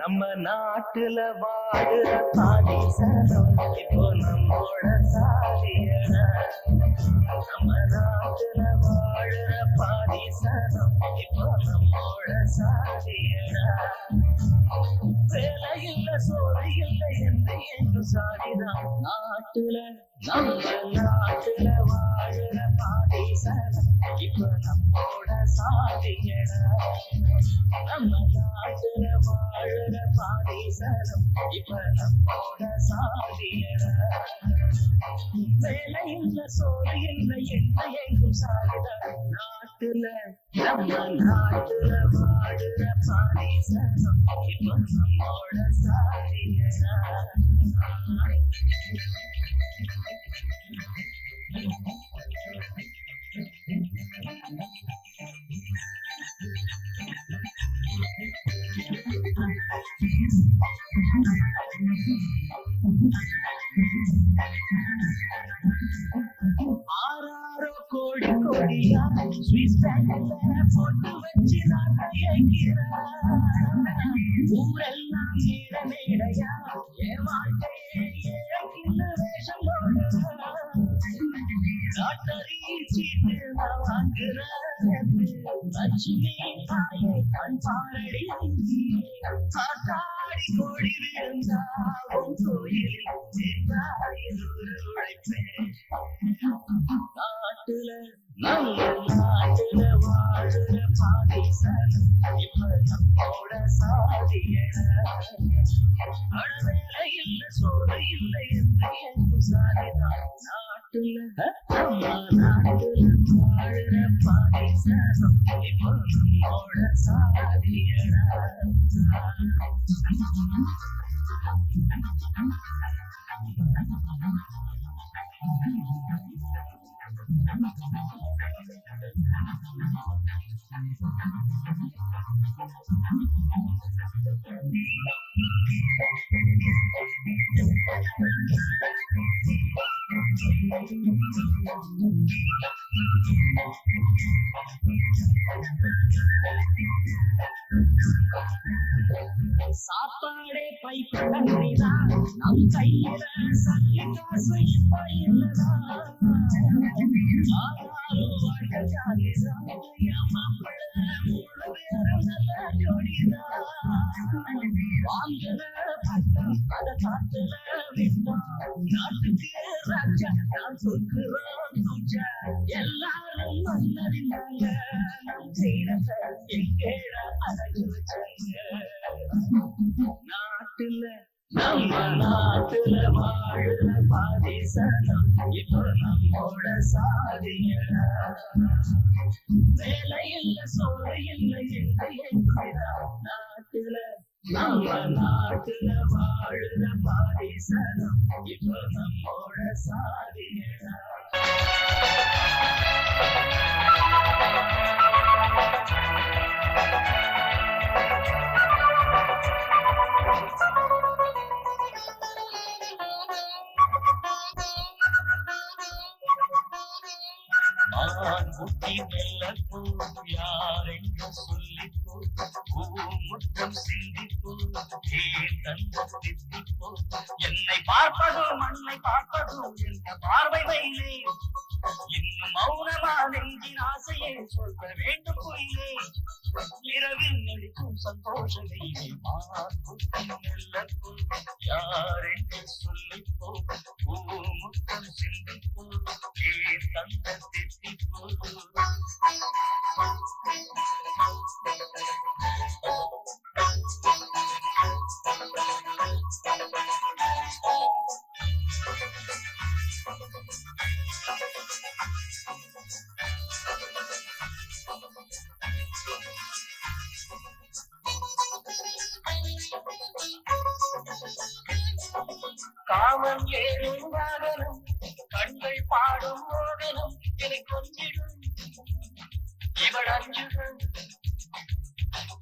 நம்ம நாட்டுல வாழுற பாதிசனம் இப்போ நம்மோட சாதியடா. நம்ம நாட்டுல வாழுற பாதிசனம் இப்போ நம்மோட சாதியடா. வேலை இல்ல சோறு இல்லை என்று எங்கும் சாதிதான். நாட்டுல நம்ம நாட்டுல வாழுற பாதிசனம் இப்போ நம்மோட சாதியடா. நம்ம நாட்டுல வாழுற பாதிசனம் இப்ப நம்மோட சாதியடா. வேலை இல்ல சோறு இல்லை என்ன எங்கும் சாதிட. நாட்டுல நம்ம நாட்டுல வாழுற பாதிசனம் இப்ப நம்மோட சாதியடா. ஆறாரோ கோடி கோடியா ஸ்விஸ் பேங்க்ல போட்டு வச்சு நான் ஊரெல்லாம் நீட மேடையா என் வாழ்க்கையே ஏக்கில்ல வேஷம் லாட்டரி சீட்டு நான் வாங்குறேன். லட்சுமி தாயை கண் பாரடி காத்தாடி கோடி விழுந்தாவும் கோயிலில் தேங்காயில் உழைப்பேன். நாட்டுல நம்ம நாட்டுல வாழுற பாதிசனம் இப்ப நம்மோட சாதியடா. வேலை இல்ல சோறு இல்லை என்று எங்கும் சாதிதான். நாட்டுல நம்ம நாட்டுல வாழுற பாதிசனம் இப்ப நம்மோட சாதியடா. சாப்பாடே பைப்பு தண்ணிதான் நம் கையில சல்லி காசு இப்ப இல்லதான். ஆனாலும் வாழ்க்கை ஜாலிதான் என் மாப்பிள்ள மூணு பேரும் நல்ல ஜோடிதான். வாங்குற பட்டம் அத காத்துல விட்டோம். நாட்டுக்கு ராஜா நான் சொல்கிறோம் துஜா. எல்லாரும் மன்னறிந்தாங்க நம் செய்யறத எங்கேட அழகு வச்சாங்க. நாட்டுல நம்ம நாட்டுல வாழுற பாதிசனம் இப்போ நம்மோட சாதியடா. வேலை இல்ல சோறு இல்லை என்று என்கிறார். நாட்டுல நம்ம நாட்டுல வாழுற பாதிசனம் இப்போ நம்மோட சாதியடா. மெல்லப்போ யாரென்று சொல்லிப்போ முத்தம் சிந்திப்போ தித்திப்போ. என்னை பார்ப்பதோ மண்ணை பார்ப்பதோ என்ற பார்வை வயலே. இன்னும் மௌனமா நெஞ்சின் ஆசையை சொல்ல வேண்டும் பொய்யே. இரவில் நடிக்கும் சந்தோஷமே மெல்லப்போ யாரென்று சொல்லிப்போ முத்தம் சிந்திப்போ தந்த தித்திப்போ. காமம் ஏறும் வாகனம் கண்கள் பாடும் மோகனம் என்னை கொஞ்சிடும் இவள் அஞ்சுகள்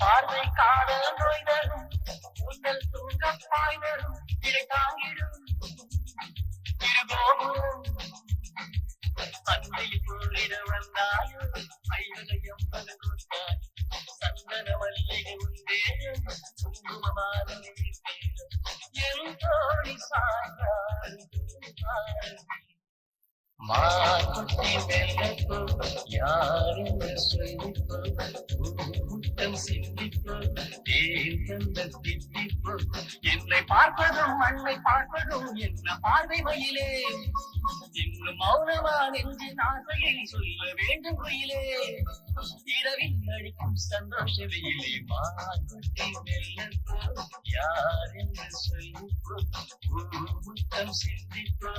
பார்வை காதல் நோய் தரும் உங்கள் தூங்க பாய் வரும் இதை தாங்கிடும் திருகோபுரம் அன்னையில் பொருளிட வந்தாயோ ஐயனை எம்பது கொண்டாய் சந்தன மல்லிகை உண்டே குங்குமமான என் தோழி சாய்ந்தாள் மாக்குட்டி வெள்ளப்போ யாரென்று சொல்லிப்போ முட்டம் சிந்திப்போ ஏன் தந்த தித்திப்போ என்னை பார்ப்பதும் மண்ணை பார்ப்பதும் என்ன பார்வை மயிலே இன்னும் மௌனமா நெஞ்சின் ஆசையை சொல்ல வேண்டும் குயிலே இரவில் நடிக்கும் சந்தோஷ வெயிலே மாக்குட்டி வெள்ளப்போ யாரென்று சொல்லிப்போ முட்டம் சிந்திப்போ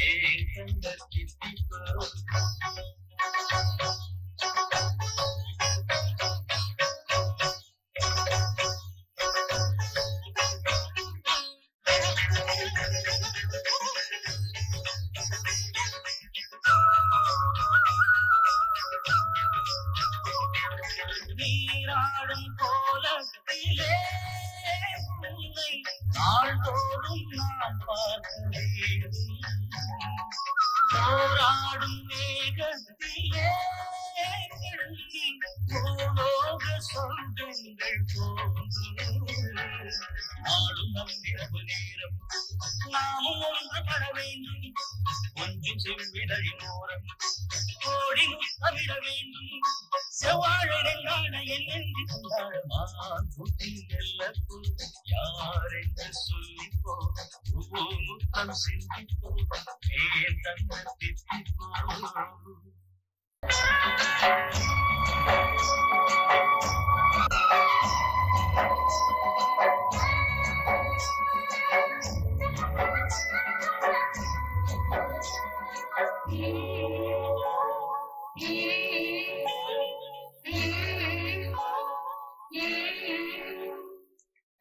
ஏன் தந்த நீராடும் கோலத்திலே உன்னை நாள்தோறும் நான் பார்க்கிறேன் போராடும் மேகத்திலே பூலோக சொந்தங்கள் தோன்றும் நாடும் நம்பிரவு நேரம் நாமும் ஒன்றுபட வேண்டும் ஒன்றும் செவ்விடலின் ஓரம் கோடி முத்தமிட வேண்டும் செவ்வாழை நெல்லாட என்னென்று கொண்டாடமான் குட்டி நெல்லப்போ யாரென்று சொல்லிப்போ முத்தம் சிந்திப்போ ஏன் தன்ன தித்திப்போ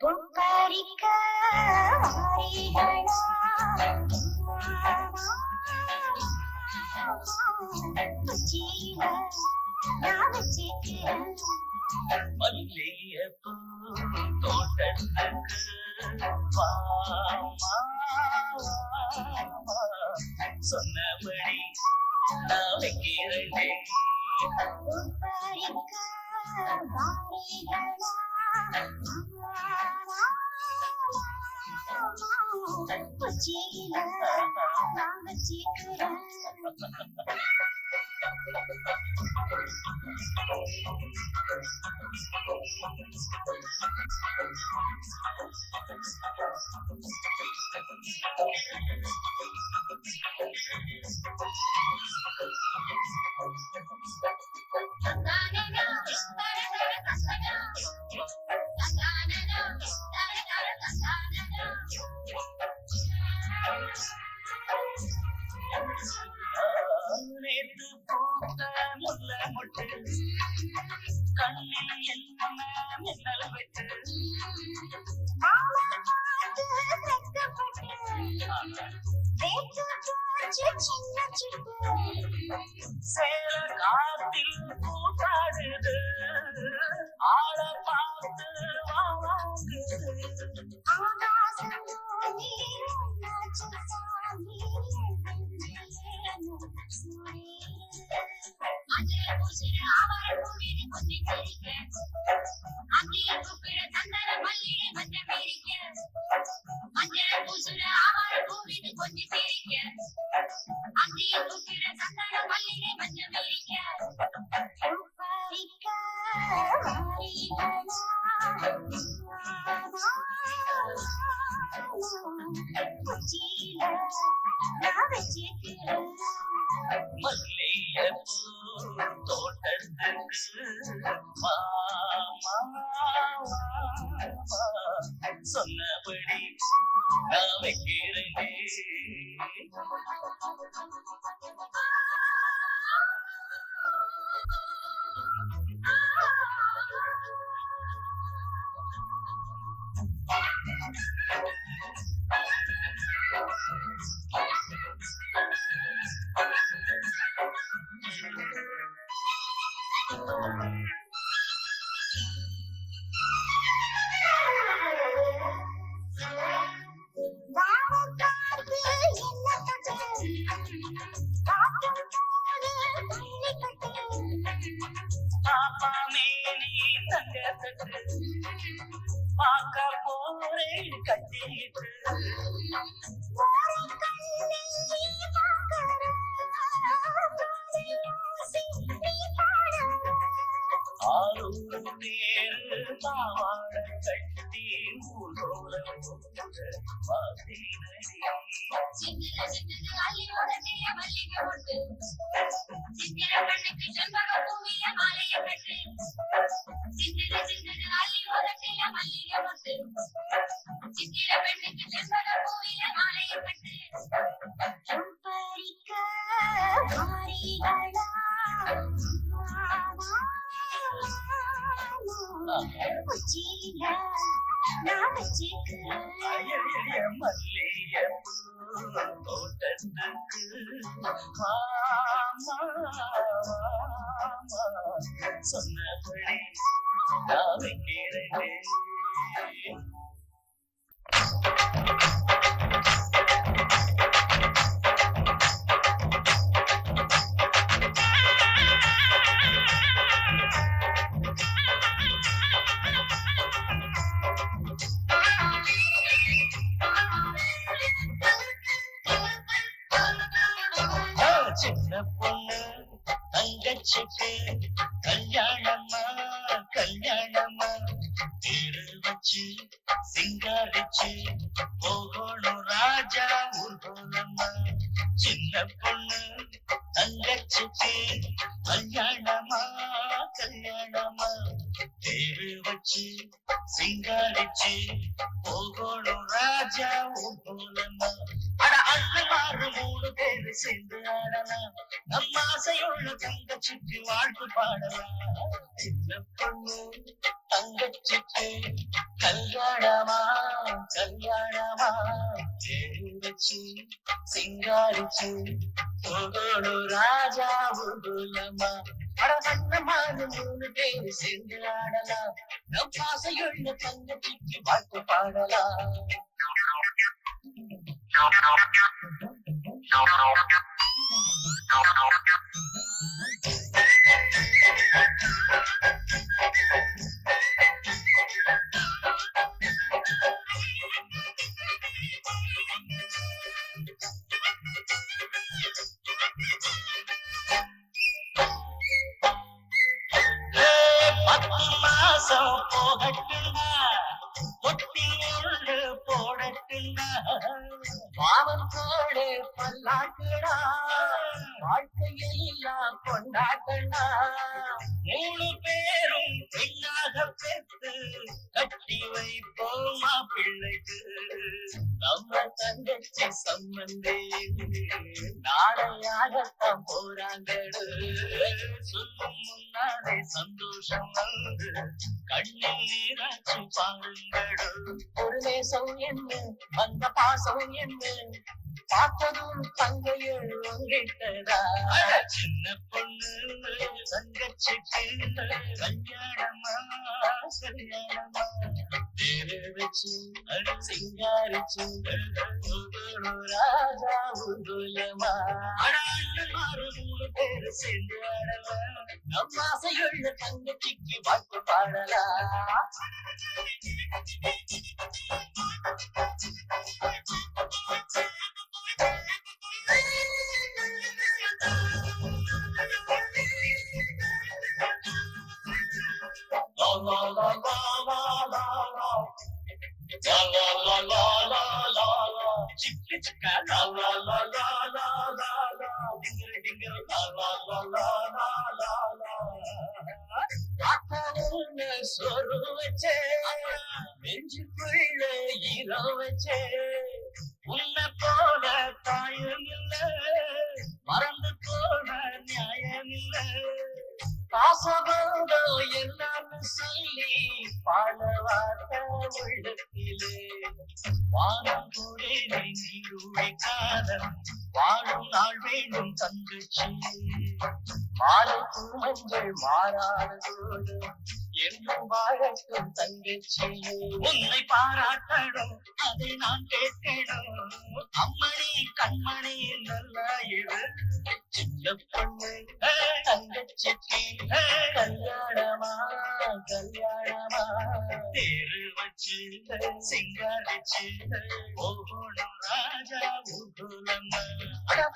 பொங்கரிக்க மல்லிகைப்பூ தோட்டத்துக்கு சொன்னபடி நான் வைக்கிறேன் நேற்று பூத்த முல்ல மொட்டு கண்ணில் என்ன மின்னல் வெட்டு சேர காத்தில் கூட்டாடுது ஆள பார்த்து வாங்குது மல்லிகைப்பூ தோட்டத்துக்கு சொன்னபடி நான் வைக்கிறேன் பாப்பா மேனி தங்க தட்டு பார்க்க போறேன் கட்டிட்டு ஆரூரு நேரு பாவாட கட்டி ஊர்வலம் மல்லியப்பூ தோட்டத்துக்கு சொன்னபடி நான் வைக்கிறேன். சின்ன பொண்ணு தங்கச்சிக்கு கல்யாணமா கல்யாணமா தேடு வச்சு சிங்காரிச்சு போகணும் ராஜா ஊர்வலமா. சின்ன பொண்ணு தங்கச்சிக்கு கல்யாணமா கல்யாணமா தேடு வச்சு சிங்காரிச்சு போகணும் ராஜா ஊர்வலமா. அட அண்ணமாறு 3 பேரு சேர்ந்து ஆடலாம், நம்ம ஆசையுள்ள தங்கச்சிக்கு வாழ்த்து பாடலாம். சின்ன பொண்ணு தங்கச்சிக்கு கல்யாணமா கல்யாணமா தேடி வச்சு சிங்காரிச்சு போகணும் ராஜா ஊர்வலமா. அட அண்ணமாறு 3 பேரு சேர்ந்து ஆடலாம், நம்ம ஆசையுள்ள தங்கச்சிக்கு வாழ்த்து பாடலாம். போகட்டுண்டா ஒட்டியோடு போடட்டுண்டா பாவத்தோடு பல்லாக்குடா வாழ்க்கையெல்லாம் கொண்டாட்டண்டா. 3 பேரும் பெண்ணாக பெற்று கட்டி வைப்போமா பிள்ளைக்கு. நம்ம தங்கச்சி சம்பந்தே நாளையாகத்தான் போறாங்கடு. சொல்லும் முன்னாலே சந்தோஷம் வந்து கண்ணில் நீராச்சு பாருங்கடு. ஒரு நேசம் என்ன வந்த பாசம் என்ன பார்த்ததும் தங்கையில் உங்கிட்டதா. சின்ன பொண்ணு தங்கச்சிக்கு கல்யாணமா கல்யாணமா தேடு வச்சு சிங்காரிச்சு ராஜா ஊர்வலமா. அண்ணமாறு 3 பேரு சேர்ந்து ஆடலாம், நம்ம ஆசையுள்ள தங்கச்சிக்கு வாழ்த்து பாடலாம். La la la la la la la. La la la la la la la. Chicka chicka la la la la la la la. Dingle dingle la la la la la la la. காத்தாவுன்னு சொரு வச்சே நெஞ்சுக்குள்ள ஈரம் வச்சே உன்னை போல தாயும் இல்ல மறந்து போன நியாயம் இல்ல. பாசபந்தம் எல்லாம்னு சொல்லி பாட வார்த்தை உள்ளத்திலே வானம் போலே நீருளை காலம் வாழும் நாள் வேண்டும் தங்கச்சி. மாலை மஞ்சள் மாறாததோடு என்றும் வாழட்டும் தங்கச்சி. உன்னை பாராட்டணும் அதை நான் கேட்கணும் அம்மணி கண்மணி நல்ல இரு. சின்ன பொண்ணு தங்கச்சிக்கு கல்யாணமா கல்யாணம் சிங்காரிச்சு போகணும் ராஜா ஊர்வலமா.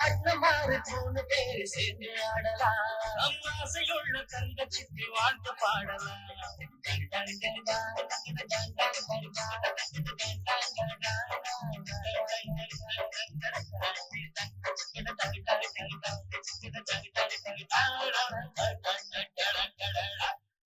அண்ணமாறு 3 பேரு சேர்ந்து ஆடலாம். நம் ஆசையுள்ள தங்கச்சிக்கு வாழ்த்து பாடலாம்.